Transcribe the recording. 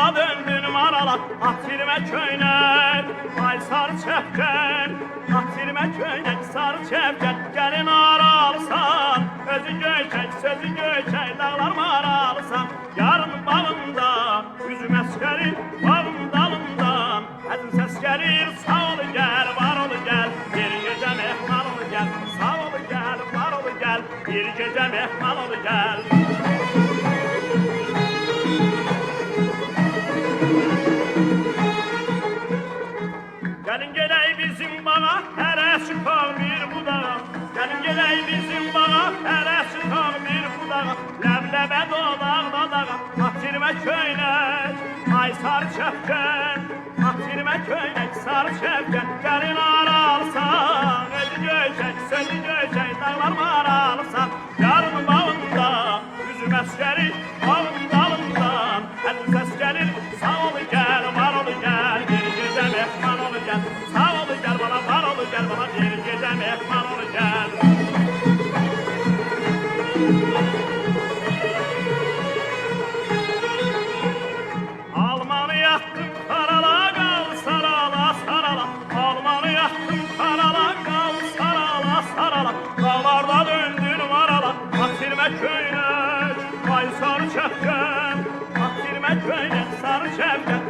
Dağlarda döndün marala, atirme köynek. Ay sarı çepken, atirme köynek, sarı çepken. Gelin aralsan, özü göykek, sözü göykek. Dağlar maralsan, yarın bağında, üzüm eskeri, bağım dalından. Həzin səs gəlir, sağ ol gəl, var ol gəl. Bir gecə mehman ol gəl, sağ ol gəl, var ol gəl. Bir gecə mehman ol gəl. Gelin geley bizim bağa, hele çıkan bir budağa. Gelin geley bizim bağa, hele çıkan bir budağa. Lebləbə dolaqda dağa, atirmə köynek. Ay sarı çəpkən, atirmə köynek, sarı çəpkən. Gelin aralsan, özü göykək, sözü göykək. Dağlar maralsan, yarın bağında, üzüm əskəri, bağım dalından. Həzin səs gəlir, sağ ol gəl, var ol gəl. Bir gecə mehman ol gəl, sağ ol gəl bana, var ol gəl bana. Bir gecə mehman ol gəl. Almanı yaktım karala, qal sarala, sarala. Almanı yaktım karala, qal sarala, sarala. Dağlarda döndün marala, atirmə köynek. Ay sarı çəpkən, atirmə köynek, sarı çəpkən.